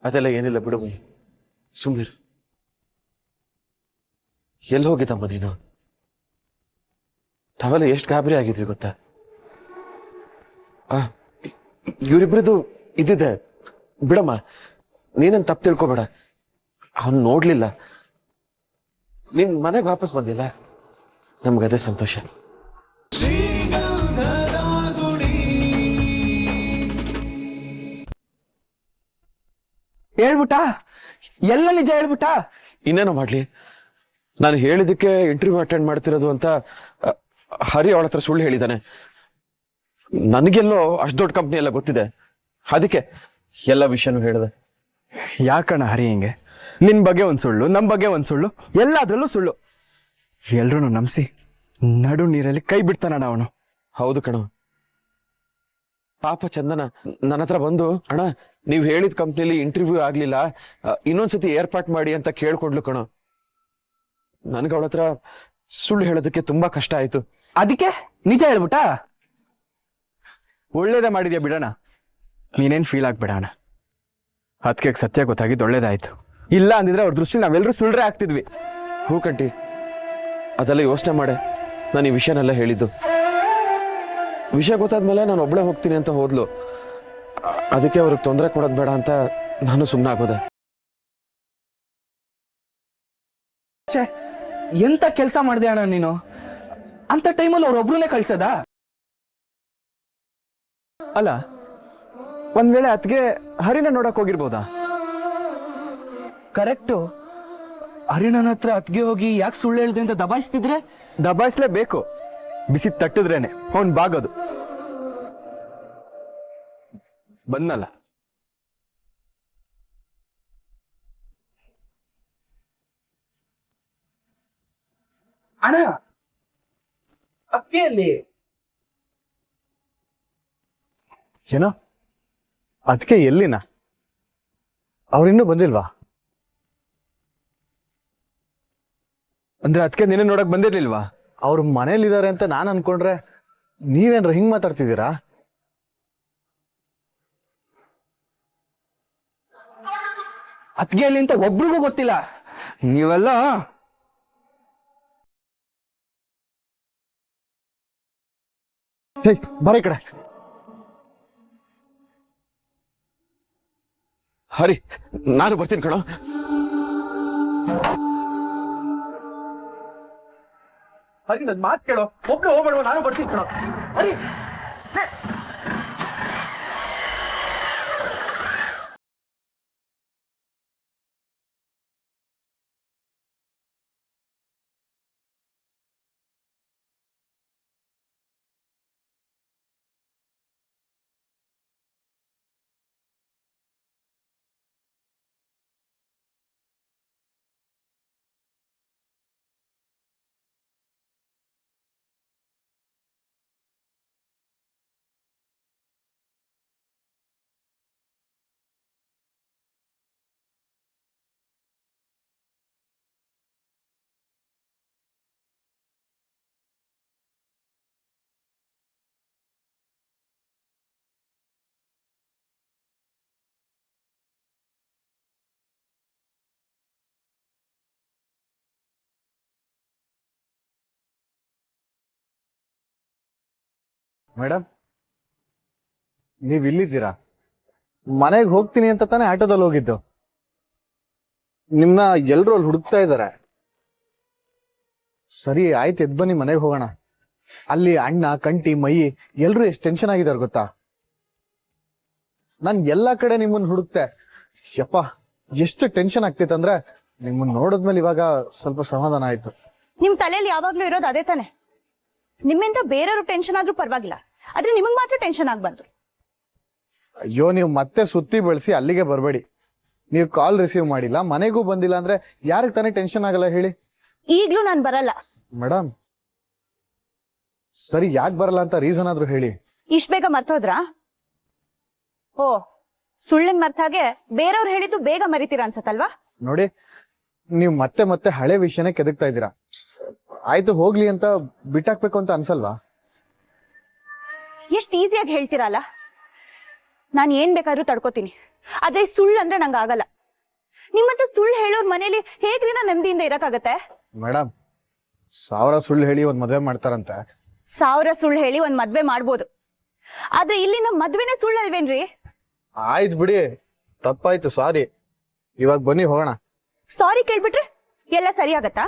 ಅದೆಲ್ಲ ಏನಿಲ್ಲ ಬಿಡು ಮೈ, ಸುಮ್ನಿರು. ಎಲ್ಲಿ ಹೋಗಿದ್ದಮ್ಮ ನೀನು? ನಾವೆಲ್ಲ ಎಷ್ಟು ಗಾಬರಿ ಆಗಿದ್ವಿ ಗೊತ್ತಾ? ಇವರಿಬ್ರದ್ದು ಇದ್ದಿದೆ ಬಿಡಮ್ಮ, ನೀನೇನು ತಪ್ಪು ತಿಳ್ಕೊಬೇಡ. ಅವನು ನೋಡ್ಲಿಲ್ಲ, ನೀನ್ ಮನೆಗೆ ವಾಪಸ್ ಬಂದಿಲ್ಲ, ನಮ್ಗದೇ ಸಂತೋಷ. ಹೇಳ್ಬಿಟ್ಟ, ಎಲ್ಲ ನಿಜ ಹೇಳ್ಬಿಟ್ಟ. ಇನ್ನೇನೋ ಮಾಡ್ಲಿ, ನಾನು ಹೇಳಿದಕ್ಕೆ ಇಂಟರ್ವ್ಯೂ ಅಟೆಂಡ್ ಮಾಡ್ತಿರೋದು ಅಂತ ಹರಿ ಅವಳ ಹತ್ರ ಸುಳ್ಳು ಹೇಳಿದ್ದಾನೆ. ನನಗೆಲ್ಲೋ ಅಷ್ಟು ದೊಡ್ಡ ಕಂಪ್ನಿ ಎಲ್ಲ ಗೊತ್ತಿದೆ, ಅದಕ್ಕೆ ಎಲ್ಲ ವಿಷಯನೂ ಹೇಳಿದೆ. ಯಾಕಣ್ಣ ಹರಿ ಹಿಂಗೆ? ನಿನ್ ಬಗ್ಗೆ ಒಂದ್ ಸುಳ್ಳು, ನಮ್ ಬಗ್ಗೆ ಒಂದ್ ಸುಳ್ಳು, ಎಲ್ಲಾದ್ರಲ್ಲೂ ಸುಳ್ಳು. ಎಲ್ರೂ ನಂಬಿಸಿ ನಡು ನೀರಲ್ಲಿ ಕೈ ಬಿಡ್ತಾನಣ್ಣ ಅವನು. ಹೌದು ಕಣೋ, ಪಾಪ ಚಂದನ ನನ್ನ ಹತ್ರ ಬಂದು, ಅಣ್ಣ ನೀವ್ ಹೇಳಿದ ಕಂಪ್ನಿಲಿ ಇಂಟರ್ವ್ಯೂ ಆಗ್ಲಿಲ್ಲ, ಇನ್ನೊಂದ್ಸತಿ ಏರ್ಪಾಟ್ ಮಾಡಿ ಅಂತ ಕೇಳ್ಕೊಂಡ್ಲು ಕಣೋ. ನನ್ಗೆ ಅವಳ ಹತ್ರ ಸುಳ್ಳು ಹೇಳೋದಕ್ಕೆ ತುಂಬಾ ಕಷ್ಟ ಆಯ್ತು. ಅದಕ್ಕೆ ನಿಜ ಹೇಳ್ಬಿಟ್ಟ. ಒಳ್ಳೇದೇ ಮಾಡಿದ್ಯಾ ಬಿಡೋಣ, ನೀನೇನ್ ಫೀಲ್ ಆಗ್ಬೇಡ ಅಣ್ಣ. ಅದಕ್ಕೆ ಸತ್ಯ ಗೊತ್ತಾಗಿದ್ದು ಒಳ್ಳೇದಾಯ್ತು. ಇಲ್ಲ ಅಂದಿದ್ರೆ ಅವ್ರ ದೃಷ್ಟಿ ನಾವೆಲ್ಲರೂ ಸುಳ್ಳ್ರೆ ಆಗ್ತಿದ್ವಿ. ಹೂ ಕಂಟಿ, ಅದೆಲ್ಲ ಯೋಚನೆ ಮಾಡೆ ನಾನು ಈ ವಿಷಯನೆಲ್ಲ ಹೇಳಿದ್ದು. ವಿಷಯ ಗೊತ್ತಾದ್ಮೇಲೆ ನಾನು ಒಬ್ಳೆ ಹೋಗ್ತೀನಿ ಅಂತ ಹೋದ್ಲು, ಅದಕ್ಕೆ ಅವ್ರಿಗೆ ತೊಂದರೆ ಕೊಡೋದು ಬೇಡ ಅಂತ ನಾನು ಸುಮ್ಮನೆ ಆಗೋದೆ. ಎಂತ ಕೆಲಸ ಮಾಡಿದೆ ಅಣ್ಣ ನೀನು? ಅಂತ ಟೈಮಲ್ಲಿ ಅವ್ರೊಬ್ರನ್ನೇ ಕಳ್ಸದ? ಅಲ್ಲ, ಒಂದ್ ವೇಳೆ ಅತ್ಗೆ ಹರಿನ ನೋಡಕ್ ಹೋಗಿರ್ಬೋದಾ? ಕರೆಕ್ಟು. ಹರಿಣನ ಹತ್ರ ಅತ್ಗೆ ಹೋಗಿ ಯಾಕೆ ಸುಳ್ಳು ಹೇಳಿದ್ರೆ ಅಂತ ದಬಾಯಿಸ್ತಿದ್ರೆ? ದಬಾಯಿಸ್ಲೇಬೇಕು, ಬಿಸಿ ತಟ್ಟಿದ್ರೇನೆ ಅವನ್ ಬಾಗೋದು. ಬಂದಲ್ಲ. ಅಣ್ಣ, ಅಕ್ಕಿಯಲ್ಲಿ ಏನೋ ಅದಕ್ಕೆ ಎಲ್ಲಿನ? ಅವ್ರಿನ್ನೂ ಬಂದಿಲ್ವಾ? ಅಂದ್ರೆ ಅದಕ್ಕೆ ನಿನ್ನ ನೋಡಕ್ ಬಂದಿರ್ಲಿಲ್ವಾ? ಅವ್ರ ಮನೇಲಿದ್ದಾರೆ ಅಂತ ನಾನು ಅನ್ಕೊಂಡ್ರೆ ನೀವೇನ್ರ ಹಿಂಗ್ ಮಾತಾಡ್ತಿದ್ದೀರಾ? ಅತ್ಗೆ ಅಲ್ಲಿ ಅಂತ ಒಬ್ರಿಗೂ ಗೊತ್ತಿಲ್ಲ. ನೀವೆಲ್ಲ ಬರ ಈ ಕಡೆ. ಹರಿ, ನಾನು ಬರ್ತೀನಿ ಕಣೋ. ಹರಿ, ನನ್ ಮಾತು ಕೇಳೋ, ಒಬ್ಳು ಹೋಗ್ಬೇಡ, ನಾನು ಬರ್ತೀನಿ ಕಣೋ. ಹರಿ, ಮೇಡಮ್, ನೀವ್ ಇಲ್ಲಿದ್ದೀರಾ? ಮನೆಗೆ ಹೋಗ್ತೀನಿ ಅಂತ ತಾನೇ ಆಟೋದಲ್ಲಿ ಹೋಗಿದ್ದು. ನಿಮ್ನ ಎಲ್ರು ಅಲ್ಲಿ ಹುಡುಕ್ತಾ ಇದ್ದಾರೆ. ಸರಿ ಆಯ್ತು, ಎದ್ ಬನ್ನಿ ಮನೆಗೆ ಹೋಗೋಣ. ಅಲ್ಲಿ ಅಣ್ಣ, ಕಂಟಿ, ಮೈ ಎಲ್ರು ಎಷ್ಟು ಟೆನ್ಷನ್ ಆಗಿದ್ದಾರೆ ಗೊತ್ತಾ? ನಾನ್ ಎಲ್ಲಾ ಕಡೆ ನಿಮ್ಮನ್ನ ಹುಡುಕ್ತೆ. ಯಪ್ಪ, ಎಷ್ಟು ಟೆನ್ಷನ್ ಆಗ್ತಿತ್ತಂದ್ರೆ ನಿಮ್ಮನ್ನ ನೋಡಿದ್ಮೇಲೆ ಇವಾಗ ಸ್ವಲ್ಪ ಸಮಾಧಾನ ಆಯ್ತು. ನಿಮ್ ತಲೆಯಲ್ಲಿ ಯಾವಾಗ್ಲೂ ಇರೋದು ಅದೇ ತಾನೆ. ನಿಮ್ಮಿಂದ ಬೇರೆಯವ್ರು ಟೆನ್ಷನ್ ಆದ್ರೂ ಪರವಾಗಿಲ್ಲ, ಆದ್ರೆ ನಿಮಗ್ ಮಾತ್ರ ಟೆನ್ಷನ್ ಆಗ್ಬಾರ್ದು. ಅಯ್ಯೋ, ನೀವು ಮತ್ತೆ ಸುತ್ತಿ ಬಳಸಿ ಅಲ್ಲಿಗೆ ಬರಬೇಡಿ. ನೀವು ಕಾಲ್ ರಿಸೀವ್ ಮಾಡಿಲ್ಲ, ಮನೆಗೂ ಬಂದಿಲ್ಲ ಅಂದ್ರೆ ಯಾರಿಗೆ ತಾನೇ ಟೆನ್ಷನ್ ಆಗಲ್ಲ ಹೇಳಿ? ಈಗ್ಲೂ ನಾನ್ ಬರಲ್ಲ. ಮೇಡಮ್, ಸರಿ ಯಾಕೆ ಬರಲ್ಲ ಅಂತ ರೀಸನ್ ಆದ್ರೂ ಹೇಳಿ. ಇಷ್ಟ ಬೇಗ ಮರ್ತೋದ್ರಾ? ಓ, ಸುಳ್ಳಿನ ಮರ್ತಾಗೆ ಬೇರೆಯವ್ರು ಹೇಳಿದ್ದು ಬೇಗ ಮರಿತೀರಾ ಅನ್ಸತ್ತಲ್ವಾ? ನೋಡಿ, ನೀವು ಮತ್ತೆ ಮತ್ತೆ ಹಳೆ ವಿಷಯನೇ ಕೆದಕ್ತಾ ಇದ್ದೀರಾ. ಆಯ್ತು ಹೋಗ್ಲಿ ಅಂತ ಬಿಟ್ಟಾಕ್ಬೇಕು ಅಂತ ಅನ್ಸಲ್ವಾ? ಎಷ್ಟ್ ಈಸಿಯಾಗಿ ಹೇಳ್ತೀರಲ್ಲ. ನಾನು ಏನ್ ಬೇಕಾದ್ರೂ ತಡ್ಕೋತೀನಿ. ಆದ್ರೆ ಈ ಸುಳ್ಳು ಅಂದ್ರೆ ನಂಗೆ ಆಗಲ್ಲ. ನಿಮ್ಮಂತ ಸುಳ್ಳು ಹೇಳೋರ್ ಮನೇಲಿ ಹೇಗ್ರಿ ನಾ ನೆಮ್ಮದಿಯಿಂದ ಇರಕ್ಕಾಗತ್ತೆ? ಮೇಡಮ್ 1000 ಸುಳ್ಳು ಹೇಳಿ ಒಂದ್ ಮದ್ವೆ ಮಾಡ್ತಾರಂತೆ. 1000 ಸುಳ್ಳು ಹೇಳಿ ಒಂದ್ ಮದ್ವೆ ಮಾಡ್ಬೋದು, ಆದ್ರೆ ಇಲ್ಲಿ ನಮ್ ಮದ್ವೆನೇ ಸುಳ್ಳು ಅಲ್ವೇನ್ರಿ? ಆಯ್ತು ಬಿಡಿ, ತಪ್ಪಾಯ್ತು, ಸಾರಿ. ಇವಾಗ ಬನ್ನಿ ಹೋಗೋಣ. ಸಾರಿ ಕೇಳ್ಬಿಟ್ರೆ ಎಲ್ಲ ಸರಿ ಆಗತ್ತಾ?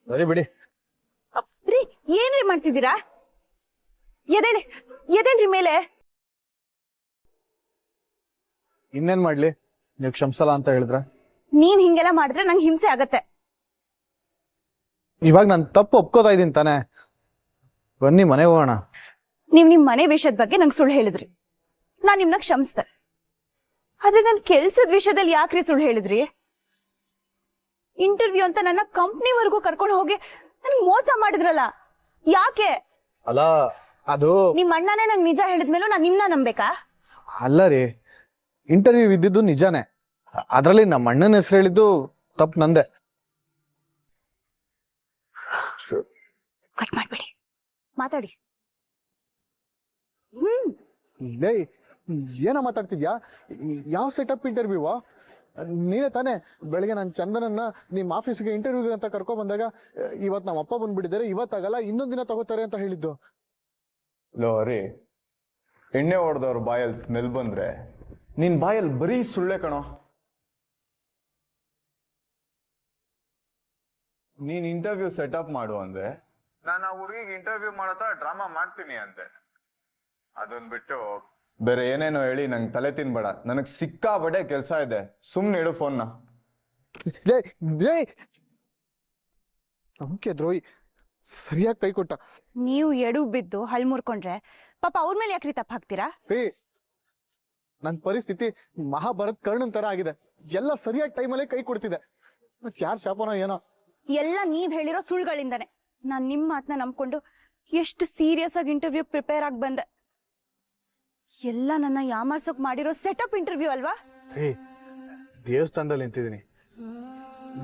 ಸರಿ ಬಿಡಿ. ರೀ ಏನ್ರಿ ಮಾಡ್ತಿದ್ದೀರಾ? ಎದೇಳ್ರಿ ಮೇಲೆ. ಇನ್ನೇನ್ ಮಾಡ್ಲಿ, ನೀವು ಕ್ಷಮಿಸಲ್ಲ ಅಂತ ಹೇಳಿದ್ರ? ನೀವ್ ಹಿಂಗೆಲ್ಲ ಮಾಡಿದ್ರೆ ನಂಗೆ ಹಿಂಸೆ ಆಗತ್ತೆ. ಇವಾಗ ನಾನು ತಪ್ಪು ಒಪ್ಕೋತಾ ಇದೀನಿ ತಾನೆ. ಬನ್ನಿ ಮನೆಗೆ ಹೋಗೋಣ. ನೀವ್ ನಿಮ್ ಮನೆ ವಿಷಯದ ಬಗ್ಗೆ ನಂಗೆ ಸುಳ್ಳು ಹೇಳಿದ್ರಿ, ನಾನ್ ನಿಮ್ನ ಕ್ಷಮಿಸ್ದೆ. ಆದ್ರೆ ನನ್ ಕೆಲ್ಸದ ವಿಷಯದಲ್ಲಿ ಯಾಕ್ರಿ ಸುಳ್ಳು ಹೇಳಿದ್ರಿ? ಇಂಟರ್ವ್ಯೂ ಅಂತ ನನ್ನ ಕಂಪ್ನಿವರೆಗೂ ಕರ್ಕೊಂಡು ಹೋಗಿ ನನ್ ಮೋಸ ಮಾಡಿದ್ರಲ್ಲ, ಯಾಕೆ? ಅಲ್ಲ ಅದು ನಿಮ್ ಅಣ್ಣನೇ ನಂಗೆ ನಿಜ ಹೇಳಿದ್ಮೇಲೂ ನಾನ್ ನಿಮ್ನ ನಂಬೇಕಾ? ಅಲ್ಲ ರೀ, ಇಂಟರ್ವ್ಯೂ ಇದ್ದಿದ್ದು ನಿಜಾನೇ. ಅದ್ರಲ್ಲಿ ನಮ್ಮ ಅಣ್ಣನ ಹೆಸರು ಹೇಳಿದ್ದು ತಪ್ಪು ನಂದೆ. ಕಟ್ ಮಾಡ್ಬೇಡಿ, ಮಾತಾಡಿ. ಲೇ, ಏನೋ ಮಾತಾಡ್ತಿದ್ಯಾ? ಯಾವ ಸೆಟಪ್ ಇಂಟರ್ವ್ಯೂವಾ? ನೀನೇ ತಾನೇ ಬೆಳಗ್ಗೆ ನಾನು ಚಂದನನ್ನ ನಿಮ್ಮ ಆಫೀಸ್ಗೆ ಇಂಟರ್ವ್ಯೂ ಅಂತ ಕರ್ಕೊ ಬಂದಾಗ, ಇವತ್ತು ನಮ್ಮ ಅಪ್ಪ ಬಂದ್ಬಿಟ್ಟಿದ್ದಾರೆ, ಇವತ್ತಾಗಲ್ಲ ಇನ್ನೊಂದ್ ದಿನ ತಗೋತಾರೆ ಅಂತ ಹೇಳಿದ್ದು. ಲೋರಿ, ಎಣ್ಣೆ ಹೊಡೆದವ್ರ ಬಾಯಲ್ಲಿ ಸ್ಮೆಲ್ ಬಂದ್ರೆ ನಿನ್ ಬಾಯಲ್ಲಿ ಬರೀ ಸುಳ್ಳೆ ಕಣೋ. ನೀನ್ ಇಂಟರ್ವ್ಯೂ ಸೆಟಪ್ ಮಾಡು ಅಂದ್ರೆ ನಾನು ಆ ಹುಡುಗಿಗೆ ಇಂಟರ್ವ್ಯೂ ಮಾಡತ್ತಾ ಡ್ರಾಮಾ ಮಾಡ್ತೀನಿ ಅಂತೆ. ಅದನ್ ಬಿಟ್ಟು ಬೇರೆ ಏನೇನೋ ಹೇಳಿ ನಂಗೆ ತಲೆ ತಿನ್ಬೇಡ. ನನಗ್ ಸಿಕ್ಕಾಬಡೆ ಕೆಲಸ ಇದೆ, ಸುಮ್ನೆ ಇಡು ಫೋನ್ನ. ನಂಬಿಕೆ ದ್ರೋಹಿ, ಸರಿಯಾಗಿ ಕೈ ಕೊಟ್ಟ. ನೀವು ಎಡು ಬಿದ್ದು ಹಲ್ ಮುರ್ಕೊಂಡ್ರೆ ಪಾಪ ಅವ್ರ ಮೇಲೆ ಯಾಕ್ರಿ ತಪ್ಪ ಹಾಕ್ತೀರಾ? ನನ್ ಪರಿಸ್ಥಿತಿ ಮಹಾಭಾರತ್ ಕರ್ಣನ್ ತರ ಆಗಿದೆ. ಎಲ್ಲ ಸರಿಯಾಗಿ ಟೈಮಲ್ಲೇ ಕೈ ಕೊಡ್ತಿದೆ. ಯಾರ್ ಶಾಪನೋ ಏನೋ. ಎಲ್ಲ ನೀವ್ ಹೇಳಿರೋ ಸುಳ್ಳುಗಳಿಂದಾನೆ ನಾನ್ ನಿಮ್ ಮಾತನ್ನ ನಂಬ್ಕೊಂಡು ಎಷ್ಟು ಸೀರಿಯಸ್ ಆಗಿ ಇಂಟರ್ವ್ಯೂ ಪ್ರಿಪೇರ್ ಆಗಿ ಬಂದೆ. ಎಲ್ಲ ನನ್ನ ಯಾಮಾರ್ಸೋಕ್ ಮಾಡಿರೋ ಸೆಟಪ್ ಇಂಟರ್ವ್ಯೂ ಅಲ್ವಾ? ದೇವಸ್ಥಾನದಲ್ಲಿ ನಿಂತಿದ್ದೀನಿ,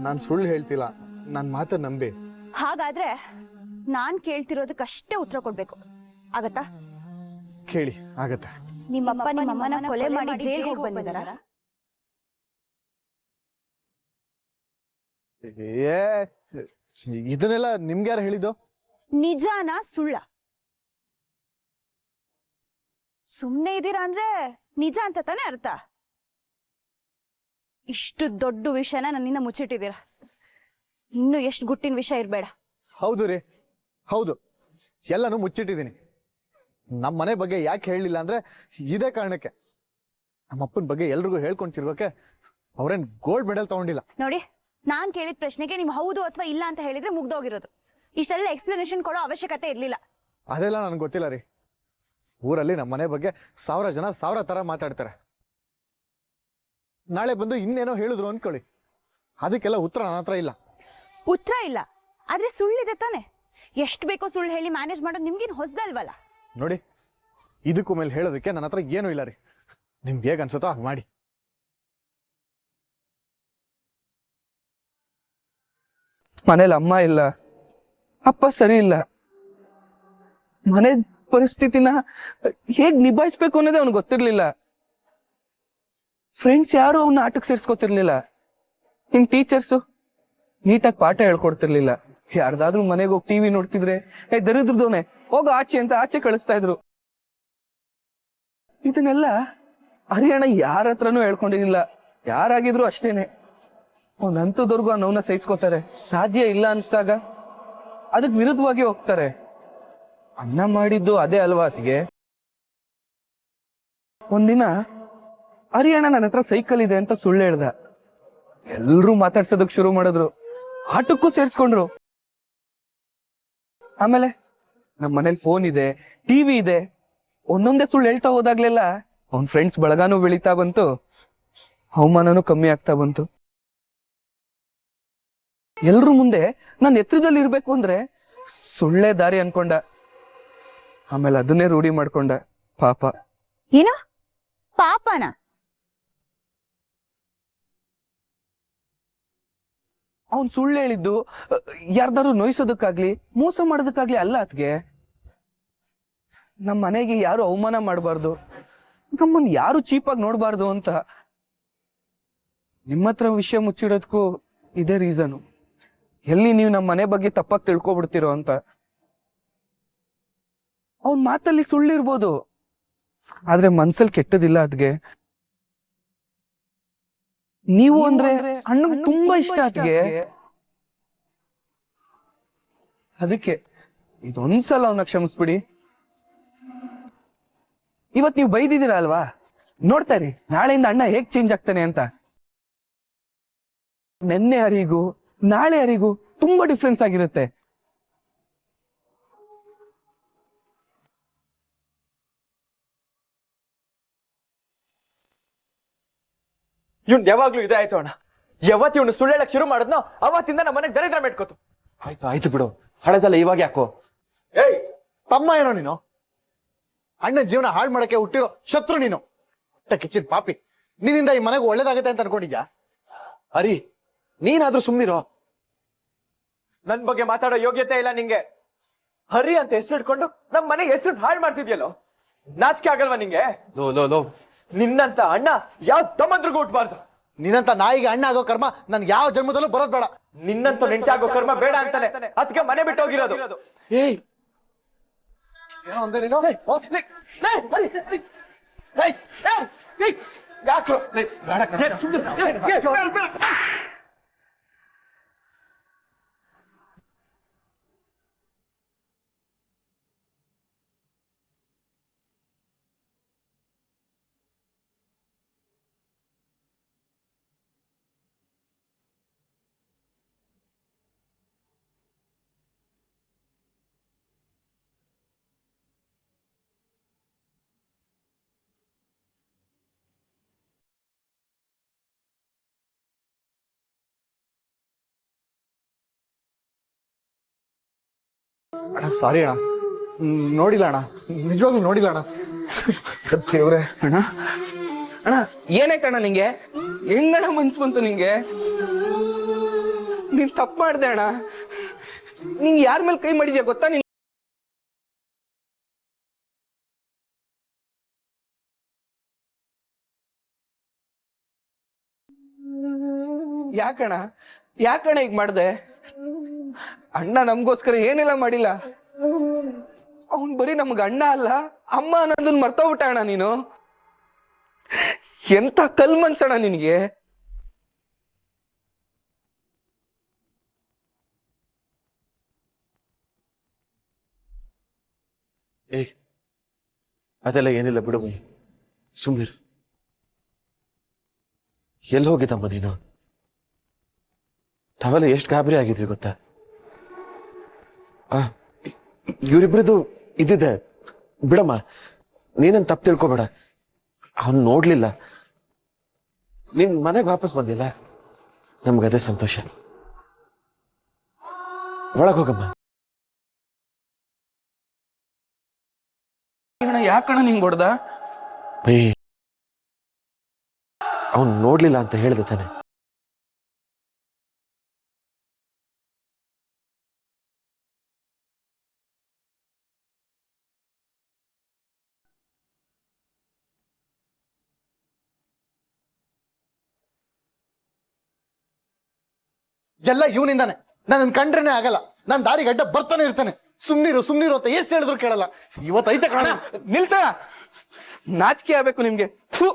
ನಾನ್ ಸುಳ್ಳು ಹೇಳ್ತಿಲ್ಲ, ನನ್ ಮಾತ ನಂಬಿ. ಹಾಗಾದ್ರೆ ನಾನ್ ಕೇಳ್ತಿರೋದಕ್ಕಷ್ಟೇ ಉತ್ತರ ಕೊಡ್ಬೇಕು, ಆಗತ್ತಾ? ಕೇಳಿ, ಆಗತ್ತೆ. ನಿಮ್ಮಪ್ಪ ನಿಮ್ಮಮ್ಮನ ಕೊಲೆ ಮಾಡಿ ಜೈಲ್ಗೆ ಹೋಗಿ ಬಂದಿದಾರ? ಇದನ್ನೆಲ್ಲ ನಿಮ್ಗೆ ಯಾರು ಹೇಳಿದ್ದು? ನಿಜಾನ ಸುಳ್ಳ? ಸುಮ್ನೆ ಇದೀರಾ ಅಂದ್ರೆ ನಿಜ ಅಂತ ತಾನೇ ಅರ್ಥ. ಇಷ್ಟು ದೊಡ್ಡ ವಿಷಯನ ನನ್ನಿಂದ ಮುಚ್ಚಿಟ್ಟಿದ್ದೀರಾ. ಇನ್ನು ಎಷ್ಟು ಗುಟ್ಟಿನ ವಿಷಯ ಇರ್ಬೇಡ. ಹೌದು ರೀ, ಹೌದು, ಎಲ್ಲಾನು ಮುಚ್ಚಿಟ್ಟಿದ್ದೀನಿ. ನಮ್ಮ ಮನೆ ಬಗ್ಗೆ ಯಾಕೆ ಹೇಳಲಿಲ್ಲ ಅಂದ್ರೆ ಇದೇ ಕಾರಣಕ್ಕೆ. ನಮ್ಮಪ್ಪನ ಬಗ್ಗೆ ಎಲ್ರಿಗೂ ಹೇಳ್ಕೊಂತಿರ್ಬೇಕೆ. ಅವ್ರೇನ್ ಗೋಲ್ಡ್ ಮೆಡಲ್ ತಗೊಂಡಿಲ್ಲ. ನೋಡಿ, ನಾನ್ ಕೇಳಿದ ಪ್ರಶ್ನೆಗೆ ನೀವು ಹೌದು ಅಥವಾ ಇಲ್ಲ ಅಂತ ಹೇಳಿದ್ರೆ ಮುಗ್ದೋಗಿರೋದು. ಇಷ್ಟೆಲ್ಲ ಎಕ್ಸ್ಪ್ಲನೇಷನ್ ಕೊಡೋ ಅವಶ್ಯಕತೆ ಇರ್ಲಿಲ್ಲ. ಅದೆಲ್ಲ ನನ್ಗೆ ಗೊತ್ತಿಲ್ಲ ರೀ. ಊರಲ್ಲಿ ನಮ್ಮ ಮನೆ ಬಗ್ಗೆ 1000 ಜನ 1000 ತರ ಮಾತಾಡ್ತಾರೆ. ನಾಳೆ ಬಂದು ಇನ್ನೇನೋ ಹೇಳಿದ್ರು ಅನ್ಕೊಳ್ಳಿ, ಅದಕ್ಕೆಲ್ಲ ಉತ್ತರ ನನ್ನ ಹತ್ರ ಇಲ್ಲ. ಉತ್ತರ ಇಲ್ಲ ಆದ್ರೆ ಸುಳ್ಳಿದೆ ತಾನೆ. ಎಷ್ಟು ಬೇಕೋ ಸುಳ್ಳು ಹೇಳಿ ಮ್ಯಾನೇಜ್ ಮಾಡೋದು ನಿಮ್ಗೇನು ಹೊಸದಲ್ವಲ್ಲ. ನೋಡಿ, ಇದಕ್ಕೂ ಮೇಲೆ ಹೇಳೋದಕ್ಕೆ ನನ್ನ ಹತ್ರ ಏನೂ ಇಲ್ಲ ರೀ. ನಿಮ್ಗೆ ಹೇಗೆ ಅನ್ಸುತ್ತೋ ಹಾಗೆ ಮಾಡಿ. ಮನೇಲಿ ಅಮ್ಮ ಇಲ್ಲ, ಅಪ್ಪ ಸರಿ ಇಲ್ಲ, ಮನೆ ಪರಿಸ್ಥಿತಿನ ಹೇಗ್ ನಿಭಾಯಿಸ್ಬೇಕು ಅನ್ನೋದೇ ಅವ್ನಿಗೆ ಗೊತ್ತಿರ್ಲಿಲ್ಲ. ಫ್ರೆಂಡ್ಸ್ ಯಾರು ಅವನ್ನ ಆಟಕ್ಕೆ ಸೇರ್ಸ್ಕೊತಿರ್ಲಿಲ್ಲ. ಇನ್ ಟೀಚರ್ಸು ನೀಟಾಗಿ ಪಾಠ ಹೇಳ್ಕೊಡ್ತಿರ್ಲಿಲ್ಲ. ಯಾರ್ದಾದ್ರೂ ಮನೆಗೆ ಹೋಗಿ ಟಿವಿ ನೋಡ್ತಿದ್ರೆ ದರಿದ್ರದವನೆ ಹೋಗ ಆಚೆ ಅಂತ ಆಚೆ ಕಳಿಸ್ತಾ ಇದ್ರು. ಇದನ್ನೆಲ್ಲ ಹರಿಯಾಣ ಯಾರ ಹತ್ರನೂ ಹೇಳ್ಕೊಂಡಿರ್ಲಿಲ್ಲ. ಯಾರಾಗಿದ್ರು ಅಷ್ಟೇನೆ. ಒಂದ್ ಹಂತದವರೆಗೂ ಆ ನೋವನ್ನ ಸಹಿಸ್ಕೋತಾರೆ. ಸಾಧ್ಯ ಇಲ್ಲ ಅನ್ಸ್ದಾಗ ಅದಕ್ಕೆ ವಿರುದ್ಧವಾಗಿ ಹೋಗ್ತಾರೆ. ಅನ್ನ ಮಾಡಿದ್ದು ಅದೇ ಅಲ್ವಾ ಅತಿಗೆ. ಒಂದಿನ ಹರಿಯಾಣ ನನ್ನ ಹತ್ರ ಸೈಕಲ್ ಇದೆ ಅಂತ ಸುಳ್ಳು ಹೇಳ್ದ. ಎಲ್ರೂ ಮಾತಾಡ್ಸೋದಕ್ ಶುರು ಮಾಡಿದ್ರು, ಆಟಕ್ಕೂ ಸೇರ್ಸ್ಕೊಂಡ್ರು. ಆಮೇಲೆ ನಮ್ಮ ಮನೇಲಿ ಫೋನ್ ಇದೆ, ಟಿವಿ ಇದೆ, ಒಂದೊಂದೇ ಸುಳ್ಳು ಹೇಳ್ತಾ ಹೋದಾಗ್ಲೆಲ್ಲ ಅವನ್ ಫ್ರೆಂಡ್ಸ್ ಬಳಗಾನು ಬೆಳೀತಾ ಬಂತು, ಅವಮಾನನೂ ಕಮ್ಮಿ ಆಗ್ತಾ ಬಂತು. ಎಲ್ರೂ ಮುಂದೆ ನಾನು ಎತ್ತರದಲ್ಲಿ ಇರ್ಬೇಕು ಅಂದ್ರೆ ಸುಳ್ಳೇ ದಾರಿ ಅನ್ಕೊಂಡ. ಆಮೇಲೆ ಅದನ್ನೇ ರೂಢಿ ಮಾಡ್ಕೊಂಡ. ಪಾಪ. ಏನೋ ಪಾಪನ? ಅವನ್ ಸುಳ್ಳು ಹೇಳಿದ್ದು ಯಾರ್ದಾರು ನೋಯಿಸೋದಕ್ಕಾಗ್ಲಿ ಮೋಸ ಮಾಡೋದಕ್ಕಾಗ್ಲಿ ಅಲ್ಲ ಅತ್ಗೆ. ನಮ್ಮ ಮನೆಗೆ ಯಾರು ಅವಮಾನ ಮಾಡಬಾರ್ದು, ನಮ್ಮನ್ನ ಯಾರು ಚೀಪಾಗಿ ನೋಡಬಾರ್ದು ಅಂತ. ನಿಮ್ಮ ಹತ್ರ ವಿಷಯ ಮುಚ್ಚಿಡೋದಕ್ಕೂ ಇದೇ ರೀಸನು. ಎಲ್ಲಿ ನೀವು ನಮ್ಮ ಮನೆ ಬಗ್ಗೆ ತಪ್ಪಾಗಿ ತಿಳ್ಕೊಬಿಡ್ತೀರೋ ಅಂತ. ಅವನ್ ಮಾತಲ್ಲಿ ಸುಳ್ಳಿರ್ಬೋದು, ಆದ್ರೆ ಮನ್ಸಲ್ಲಿ ಕೆಟ್ಟದಿಲ್ಲ ಅದ್ಗೆ. ನೀವು ಅಂದ್ರೆ ಅಣ್ಣಂಗೆ ತುಂಬಾ ಇಷ್ಟ ಅದ್ಗೆ. ಅದಕ್ಕೆ ಇದೊಂದ್ಸಲ ಅವನ್ನ ಕ್ಷಮಿಸ್ಬಿಡಿ. ಇವತ್ ನೀವು ಬೈದಿದ್ದೀರಾ ಅಲ್ವಾ, ನೋಡ್ತಾ ಇರಿ ನಾಳೆಯಿಂದ ಅಣ್ಣ ಹೇಗ್ ಚೇಂಜ್ ಆಗ್ತಾನೆ ಅಂತ. ನೆನ್ನೆ ಹರಿಗೂ ನಾಳೆ ಹರಿಗೂ ತುಂಬಾ ಡಿಫ್ರೆನ್ಸ್ ಆಗಿರುತ್ತೆ. ಇವ್ನ್ ಯಾವಾಗ್ಲೂ ಇದೇ ಆಯ್ತು ಅಣ್ಣ. ಯಾವತ್ತು ಇವ್ನು ಸುಳ್ಳು ಹೇಳಕ್ ಶುರು ಮಾಡಿದ್ನೋ ಅವತ್ತಿಂದ ನಮ್ಮ ಮನೆಗೆ ದರಿದ್ರ ಮೆಟ್ಕೋತು. ಆಯ್ತು ಆಯ್ತು ಬಿಡು, ಹಳೆದಲ್ಲ ಇವಾಗ ಯಾಕೋ. ಏಯ್ ತಮ್ಮ ಏನೋ ನೀನು, ಅಣ್ಣನ ಜೀವನ ಹಾಳು ಮಾಡಕ್ಕೆ ಹುಟ್ಟಿರೋ ಶತ್ರು ನೀನು. ಕಿಚ್ಚಿನ ಪಾಪಿ, ನಿನ್ನಿಂದ ಈ ಮನೆಗೆ ಒಳ್ಳೇದಾಗತ್ತೆ ಅಂತ ಅನ್ಕೊಂಡಿದ್ಯಾ? ಹರಿ ನೀನಾದ್ರೂ ಸುಮ್ನಿರೋ. ನನ್ ಬಗ್ಗೆ ಮಾತಾಡೋ ಯೋಗ್ಯತೆ ಇಲ್ಲ ನಿಂಗೆ. ಹರಿ ಅಂತ ಹೆಸರಿಟ್ಕೊಂಡು ನಮ್ ಮನೆಗೆ ಹೆಸರು ಹಾಳು ಮಾಡ್ತಿದ್ಯಲ್ಲೋ, ನಾಚಿಕೆ ಆಗಲ್ವಾ ನಿಂಗೆ? ಲೋ ಲೋ ಲೋ, ನಿನ್ನಂತ ಅಣ್ಣ ಯಾವ ತಮ್ಮಂದ್ರಿಗೂ ಹುಟ್ಬಾರ್ದು. ನಿನ್ನಂತ ನಾಯಿಗೆ ಅಣ್ಣ ಆಗೋ ಕರ್ಮ ನನ್ಗೆ ಯಾವ ಜನ್ಮದಲ್ಲೂ ಬರೋದ್ ಬೇಡ. ನಿನ್ನಂತ ನೆಂಟೆ ಆಗೋ ಕರ್ಮ ಬೇಡ ಅಂತಾನೆ ಅದಕ್ಕೆ ಮನೆ ಬಿಟ್ಟು ಹೋಗಿರೋದು. ಏಯ್ ಏನೋ ಅಂದೆ ನೀನು? ಯಾಕ್ರೋ ಬೇಡ ಕಣೋ. ಅಣ್ಣ ಸಾರಿ ಅಣ್ಣ, ನೋಡಿಲ್ಲ ಅಣ್ಣ, ನಿಜವಾಗ್ಲೂ ನೋಡಿಲ್ಲ ಅಣ್ಣ. ದೇವ್ರೆ ಅಣ್ಣ ಅಣ್ಣ ಏನೇ ಕಣ ನಿಂಗೆ, ಹೆಂಗಣ ಮನ್ಸು ಬಂತು ನಿಂಗೆ? ನೀನ್ ತಪ್ಪು ಮಾಡ್ದೆ ಅಣ್ಣ. ನಿಂಗೆ ಯಾರ ಮೇಲೆ ಕೈ ಮಾಡಿದ್ಯಾ ಗೊತ್ತಾ? ನಿನ್ ಯಾಕಣ ಯಾಕಣ ಈಗ ಮಾಡ್ದೆ? ಅಣ್ಣ ನಮ್ಗೋಸ್ಕರ ಏನೆಲ್ಲ ಮಾಡಿಲ್ಲ. ಅವನ್ ಬರೀ ನಮ್ಗ ಅಣ್ಣ ಅಲ್ಲ ಅಮ್ಮ ಅನ್ನೋದನ್ನ ಮರ್ತೋಗ್ಬಿಟ್ಟ ಅಣ್ಣ ನೀನು. ಎಂತ ಕಲ್ ಮನ್ಸಣ್ಣ ನಿನಗೆ. ಏಯ್ ಅದೆಲ್ಲ ಏನಿಲ್ಲ ಬಿಡು ಬೈ, ಸುಮ್ನಿರು. ಎಲ್ಲಿ ಹೋಗಿದ್ದಮ್ಮ ನೀನು? ನಾವೆಲ್ಲ ಎಷ್ಟು ಗಾಬರಿ ಆಗಿದ್ವಿ ಗೊತ್ತಾ? ಇವರಿಬ್ರದ್ದು ಇದ್ದಿದ್ದೆ ಬಿಡಮ್ಮ, ನೀನನ್ ತಪ್ಪು ತಿಳ್ಕೊಬೇಡ. ಅವನ್ ನೋಡ್ಲಿಲ್ಲ, ನೀನ್ ಮನೆಗೆ ವಾಪಸ್ ಬಂದಿಲ್ಲ, ನಮ್ಗದೇ ಸಂತೋಷ. ಒಳಗ್ ಹೋಗಮ್ಮ. ಯಾಕಣ ನಿಂಗ್ ಹೊಡ್ದ? ಬೈ ಅವನ್ ನೋಡ್ಲಿಲ್ಲ ಅಂತ ಹೇಳ್ದೆ ತಾನೆ. ಎಲ್ಲ ಇವನಿಂದಾನೆ. ನನ್ನ ಕಂಡ್ರೇನೆ ಆಗಲ್ಲ, ನಾನು ದಾರಿಗೆ ಅಡ್ಡ ಬರ್ತಾನೆ ಇರ್ತಾನೆ. ಸುಮ್ನಿರು ಸುಮ್ನಿರು ಅಂತ ಎಷ್ಟು ಹೇಳಿದ್ರು ಕೇಳಲ್ಲ. ಇವತ್ತೈತೆ ಕಾಣ. ನಿಲ್ಸ, ನಾಚಿಕೆ ಆಗ್ಬೇಕು ನಿಮ್ಗೆ. ಥು.